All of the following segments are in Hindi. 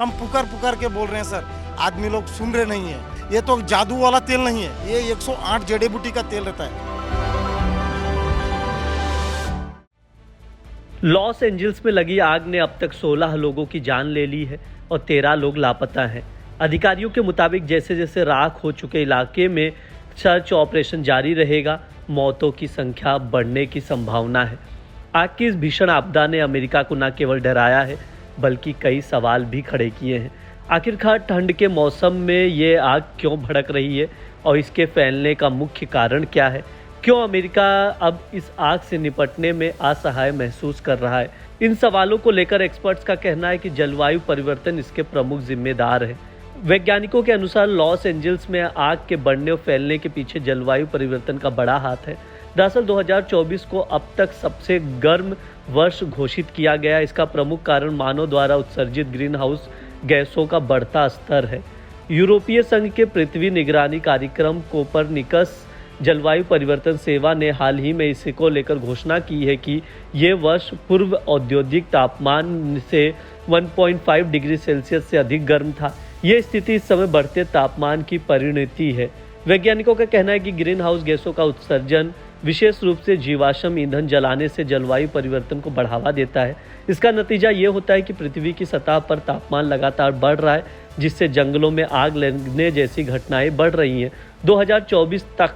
हम पुकार पुकार के बोल रहे हैं सर, आदमी लोग सुन रहे नहीं है। ये तो जादू वाला तेल नहीं है, ये 108 जड़ी बूटी का तेल रहता है। लॉस एंजल्स में लगी आग ने अब तक 16 लोगों की जान ले ली है और 13 लोग लापता हैं। अधिकारियों के मुताबिक जैसे जैसे राख हो चुके इलाके में सर्च ऑपरेशन जारी रहेगा, मौतों की संख्या बढ़ने की संभावना है। आग की इस भीषण आपदा ने अमेरिका को न केवल डराया है बल्कि कई सवाल भी खड़े किए हैं। आखिरकार ठंड के मौसम में ये आग क्यों भड़क रही है और इसके फैलने का मुख्य कारण क्या है? क्यों अमेरिका अब इस आग से निपटने में असहाय महसूस कर रहा है? इन सवालों को लेकर एक्सपर्ट्स का कहना है कि जलवायु परिवर्तन इसके प्रमुख जिम्मेदार है। वैज्ञानिकों के अनुसार लॉस एंजल्स में आग के बढ़ने और फैलने के पीछे जलवायु परिवर्तन का बड़ा हाथ है। दरअसल 2024 को अब तक सबसे गर्म वर्ष घोषित किया गया। इसका प्रमुख कारण मानव द्वारा उत्सर्जित ग्रीन हाउस गैसों का बढ़ता स्तर है। यूरोपीय संघ के पृथ्वी निगरानी कार्यक्रम कोपरनिकस जलवायु परिवर्तन सेवा ने हाल ही में इसको लेकर घोषणा की है कि ये वर्ष पूर्व औद्योगिक तापमान से 1.5 डिग्री सेल्सियस से अधिक गर्म था। ये स्थिति इस समय बढ़ते तापमान की परिणति है। वैज्ञानिकों का कहना है कि ग्रीन हाउस गैसों का उत्सर्जन विशेष रूप से जीवाश्म ईंधन जलाने से जलवायु परिवर्तन को बढ़ावा देता है। इसका नतीजा ये होता है कि पृथ्वी की सतह पर तापमान लगातार बढ़ रहा है, जिससे जंगलों में आग लगने जैसी घटनाएं बढ़ रही हैं। 2024 तक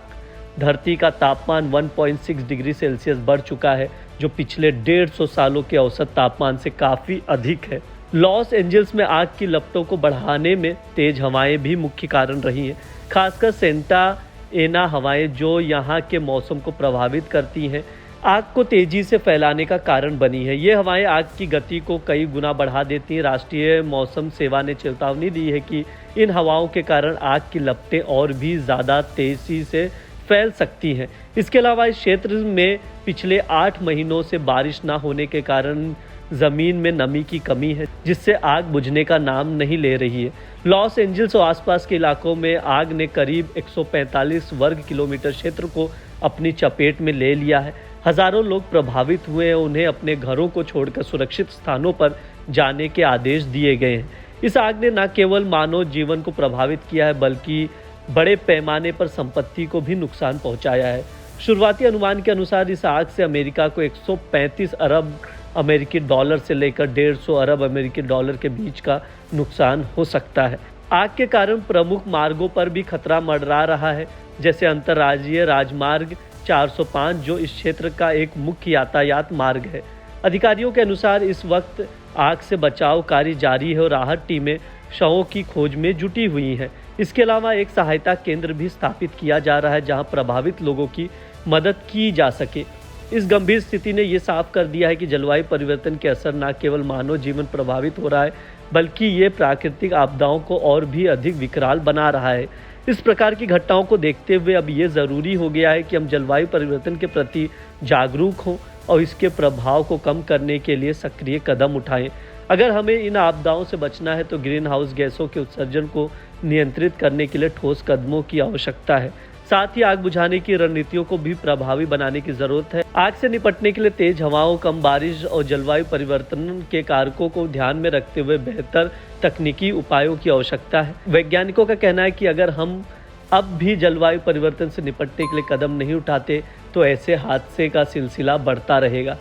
धरती का तापमान 1.6 डिग्री सेल्सियस बढ़ चुका है, जो पिछले 150 सालों के औसत तापमान से काफ़ी अधिक है। लॉस एंजल्स में आग की लपटों को बढ़ाने में तेज हवाएं भी मुख्य कारण रही हैं, खासकर सेंटा एना हवाएं जो यहाँ के मौसम को प्रभावित करती हैं, आग को तेजी से फैलाने का कारण बनी है। ये हवाएं आग की गति को कई गुना बढ़ा देती हैं। राष्ट्रीय मौसम सेवा ने चेतावनी दी है कि इन हवाओं के कारण आग की लपटें और भी ज़्यादा तेज़ी से फैल सकती हैं। इसके अलावा इस क्षेत्र में पिछले 8 महीनों से बारिश न होने के कारण ज़मीन में नमी की कमी है, जिससे आग बुझने का नाम नहीं ले रही है। लॉस एंजल्स और आसपास के इलाकों में आग ने करीब 145 वर्ग किलोमीटर क्षेत्र को अपनी चपेट में ले लिया है। हज़ारों लोग प्रभावित हुए हैं, उन्हें अपने घरों को छोड़कर सुरक्षित स्थानों पर जाने के आदेश दिए गए हैं। इस आग ने न केवल मानव जीवन को प्रभावित किया है बल्कि बड़े पैमाने पर संपत्ति को भी नुकसान पहुंचाया है। शुरुआती अनुमान के अनुसार इस आग से अमेरिका को 135 अरब अमेरिकी डॉलर से लेकर 150 अरब अमेरिकी डॉलर के बीच का नुकसान हो सकता है। आग के कारण प्रमुख मार्गों पर भी खतरा मंडरा रहा है, जैसे अंतर्राज्यीय राजमार्ग 405 जो इस क्षेत्र का एक मुख्य यातायात मार्ग है। अधिकारियों के अनुसार इस वक्त आग से बचाव कार्य जारी है और राहत टीमें शवों की खोज में जुटी हुई हैं। इसके अलावा एक सहायता केंद्र भी स्थापित किया जा रहा है जहां प्रभावित लोगों की मदद की जा सके। इस गंभीर स्थिति ने यह साफ कर दिया है कि जलवायु परिवर्तन के असर न केवल मानव जीवन प्रभावित हो रहा है बल्कि ये प्राकृतिक आपदाओं को और भी अधिक विकराल बना रहा है। इस प्रकार की घटनाओं को देखते हुए अब ये ज़रूरी हो गया है कि हम जलवायु परिवर्तन के प्रति जागरूक हों और इसके प्रभाव को कम करने के लिए सक्रिय कदम उठाएं। अगर हमें इन आपदाओं से बचना है तो ग्रीन हाउस गैसों के उत्सर्जन को नियंत्रित करने के लिए ठोस कदमों की आवश्यकता है। साथ ही आग बुझाने की रणनीतियों को भी प्रभावी बनाने की जरूरत है। आग से निपटने के लिए तेज हवाओं, कम बारिश और जलवायु परिवर्तन के कारकों को ध्यान में रखते हुए बेहतर तकनीकी उपायों की आवश्यकता है। वैज्ञानिकों का कहना है कि अगर हम अब भी जलवायु परिवर्तन से निपटने के लिए कदम नहीं उठाते तो ऐसे हादसे का सिलसिला बढ़ता रहेगा।